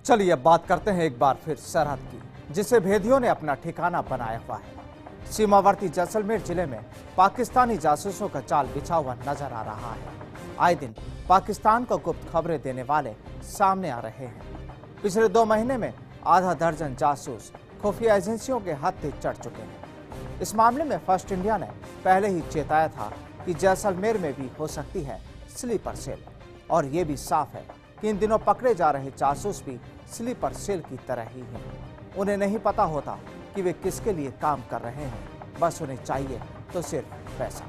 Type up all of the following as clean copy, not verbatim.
चलिए अब बात करते हैं एक बार फिर सरहद की, जिसे भेदियों ने अपना ठिकाना बनाया हुआ है। सीमावर्ती जैसलमेर जिले में पाकिस्तानी जासूसों का जाल बिछा हुआ नजर आ रहा है। आए दिन पाकिस्तान को गुप्त खबरें देने वाले सामने आ रहे हैं। पिछले 2 महीने में आधा दर्जन जासूस खुफिया एजेंसियों के हत्थे चढ़ चुके हैं। इस मामले में फर्स्ट इंडिया ने पहले ही चेताया था कि जैसलमेर में भी हो सकती है स्लीपर सेल, और ये भी साफ है कि इन दिनों पकड़े जा रहे जासूस भी स्लीपर सेल की तरह ही हैं। उन्हें नहीं पता होता कि वे किसके लिए काम कर रहे हैं, बस उन्हें चाहिए तो सिर्फ पैसा।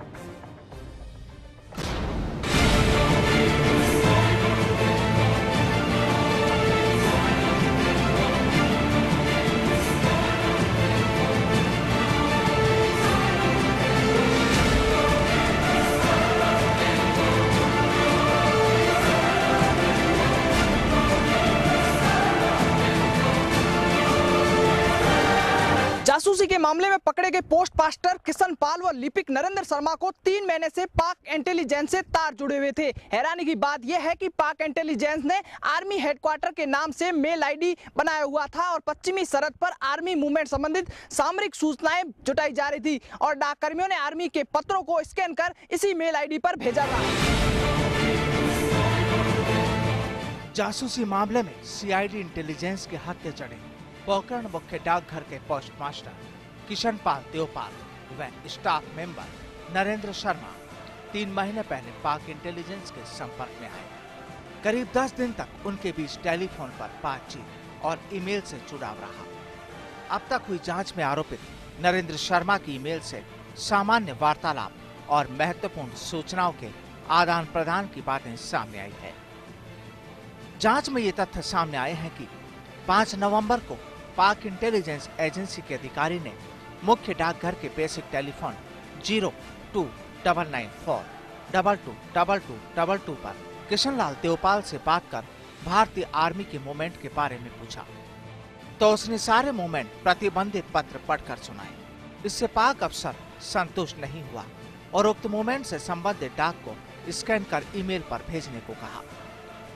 जासूसी के मामले में पकड़े गए पोस्ट मास्टर किशन पाल व लिपिक नरेंद्र शर्मा को 3 महीने से पाक इंटेलिजेंस से तार जुड़े हुए थे। हैरानी की बात यह है कि पाक इंटेलिजेंस ने आर्मी हेडक्वार्टर के नाम से मेल आईडी बनाया हुआ था और पश्चिमी सरहद पर आर्मी मूवमेंट संबंधित सामरिक सूचनाएं जुटाई जा रही थी और डाककर्मियों ने आर्मी के पत्रों को स्कैन कर इसी मेल आईडी पर भेजा था। जासूसी मामले में सीआईडी इंटेलिजेंस के हत्थे चढ़े पोखरण मुख्य डाकघर के पोस्टमास्टर किशन पाल देवपाल व स्टाफ मेंबर नरेंद्र शर्मा 3 महीने पहले पाक इंटेलिजेंस के संपर्क में आए। करीब 10 दिन तक उनके बीच टेलीफोन पर बातचीत और ईमेल से जुड़ाव रहा। अब तक हुई जांच में आरोपित नरेंद्र शर्मा की ईमेल से सामान्य वार्तालाप और महत्वपूर्ण सूचनाओं के आदान प्रदान की बातें सामने आई है। जांच में ये तथ्य सामने आए हैं कि 5 नवंबर को पाक इंटेलिजेंस एजेंसी के अधिकारी ने मुख्य डाकघर के बेसिक टेलीफोन 02994222222 पर किशन लाल देवपाल से बात कर भारतीय आर्मी के मूवमेंट के बारे में पूछा, तो उसने सारे मूवमेंट प्रतिबंधित पत्र पढ़कर सुनाए। इससे पाक अफसर संतुष्ट नहीं हुआ और उक्त मूवमेंट से संबंधित डाक को स्कैन कर ईमेल पर भेजने को कहा।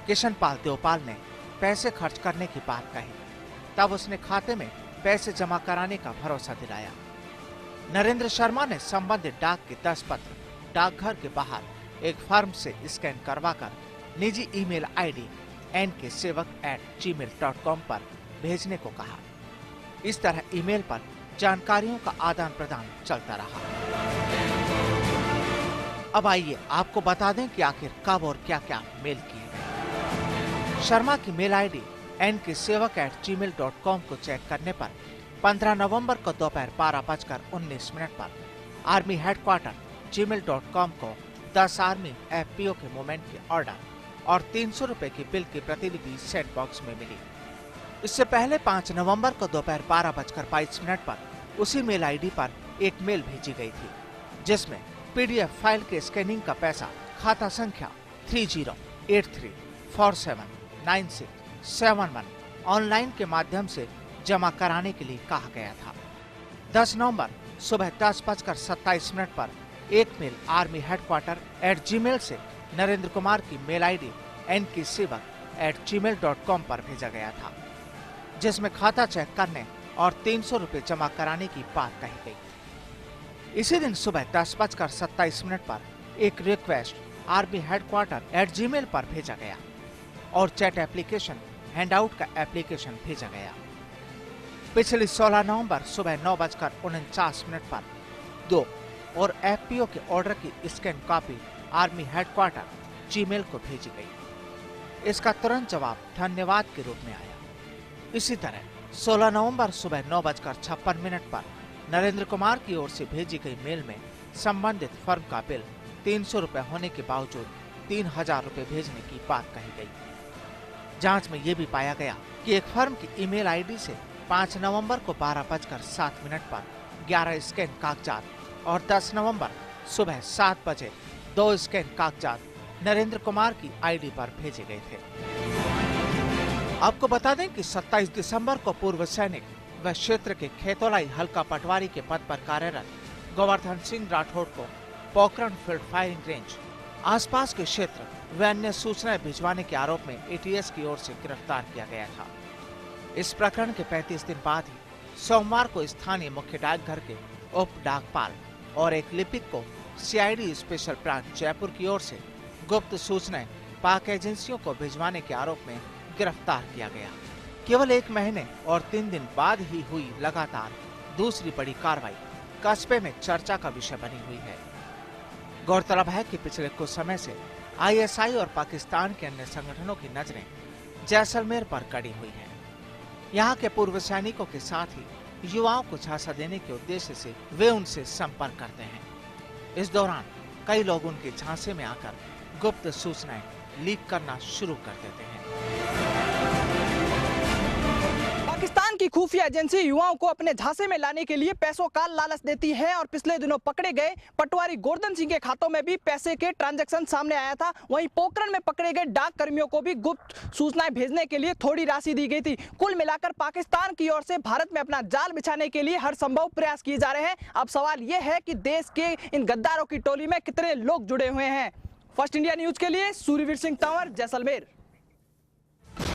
किशन पाल देवपाल ने पैसे खर्च करने की बात कही, तब उसने खाते में पैसे जमा कराने का भरोसा दिलाया। नरेंद्र शर्मा ने संबंधित डाक के 10 पत्र डाकघर के बाहर एक फर्म से स्कैन करवाकर निजी ईमेल आईडी nkSevak@gmail.com पर भेजने को कहा। इस तरह ईमेल पर जानकारियों का आदान प्रदान चलता रहा। अब आइए आपको बता दें कि आखिर कब और क्या क्या मेल किए गए। शर्मा की मेल आईडी nkSevak@gmail.com को चेक करने पर 15 नवंबर को दोपहर 12:19 पर आर्मी हेडक्वार्टर gmail.com को 10 आर्मी FPO के मूवमेंट के ऑर्डर और 300 रुपए की बिल की प्रतिलिपि सेट बॉक्स में मिली। इससे पहले 5 नवंबर को दोपहर 12:22 पर उसी मेल आईडी पर एक मेल भेजी गई थी, जिसमें PDF फाइल के स्कैनिंग का पैसा खाता संख्या 3083479671 ऑनलाइन के माध्यम से जमा कराने के लिए कहा गया था। 10 नवंबर सुबह 10:27 पर एक मेल आर्मी हेडक्वार्टर @gmail से नरेंद्र कुमार की मेल आईडी nkSevak@gmail.com पर भेजा गया था, जिसमें खाता चेक करने और 300 रुपए जमा कराने की बात कही गई। इसी दिन सुबह 10:27 पर एक रिक्वेस्ट आर्मी हेडक्वार्टर @gmail पर भेजा गया और चैट एप्लीकेशन हैंडआउट का एप्लीकेशन भेजा गया। पिछली 16 नवंबर सुबह 9:49 पर 2 और FPO के ऑर्डर की scan copy army headquarter Gmail को भेजी गई। इसका तुरंत जवाब धन्यवाद के रूप में आया। इसी तरह 16 नवंबर सुबह 9:56 पर नरेंद्र कुमार की ओर से भेजी गई मेल में संबंधित फर्म का बिल 300 रुपए होने के बावजूद 3000 रुपए भेजने की बात कही गई। जांच में यह भी पाया गया कि एक फर्म की ईमेल आईडी से 5 नवंबर को 12:07 पर 11 स्कैन कागजात और 10 नवंबर सुबह 7 बजे 2 स्कैन कागजात नरेंद्र कुमार की आईडी पर भेजे गए थे। आपको बता दें कि 27 दिसंबर को पूर्व सैनिक व क्षेत्र के खेतौलाई हल्का पटवारी के पद पर कार्यरत गोवर्धन सिंह राठौड़ को पोखरण फील्ड फायरिंग रेंज आसपास के क्षेत्र व अन्य सूचनाएं भिजवाने के आरोप में एटीएस की ओर से गिरफ्तार किया गया था। इस प्रकरण के 35 दिन बाद ही सोमवार को स्थानीय मुख्य डाकघर के उप डाकपाल और एक लिपिक को सीआईडी स्पेशल ब्रांच जयपुर की ओर से गुप्त सूचनाएं पाक एजेंसियों को भिजवाने के आरोप में गिरफ्तार किया गया। केवल 1 महीने और 3 दिन बाद ही हुई लगातार दूसरी बड़ी कार्रवाई कस्बे में चर्चा का विषय बनी हुई है। गौरतलब है कि पिछले कुछ समय से आईएसआई और पाकिस्तान के अन्य संगठनों की नजरें जैसलमेर पर कड़ी हुई हैं। यहाँ के पूर्व सैनिकों के साथ ही युवाओं को झांसा देने के उद्देश्य से वे उनसे संपर्क करते हैं। इस दौरान कई लोग उनके झांसे में आकर गुप्त सूचनाएं लीक करना शुरू कर देते हैं। पाकिस्तान की खुफिया एजेंसी युवाओं को अपने झांसे में लाने के लिए पैसों का लालच देती है और पिछले दिनों पकड़े गए पटवारी गोवर्धन सिंह के खातों में भी पैसे के ट्रांजैक्शन सामने आया था। वहीं पोखरण में पकड़े गए डाक कर्मियों को भी गुप्त सूचनाएं भेजने के लिए थोड़ी राशि दी गई थी। कुल मिलाकर पाकिस्तान की ओर से भारत में अपना जाल बिछाने के लिए हर संभव प्रयास किए जा रहे हैं। अब सवाल यह है कि देश के इन गद्दारों की टोली में कितने लोग जुड़े हुए हैं। फर्स्ट इंडिया न्यूज के लिए सूर्यवीर सिंह तंवर, जैसलमेर।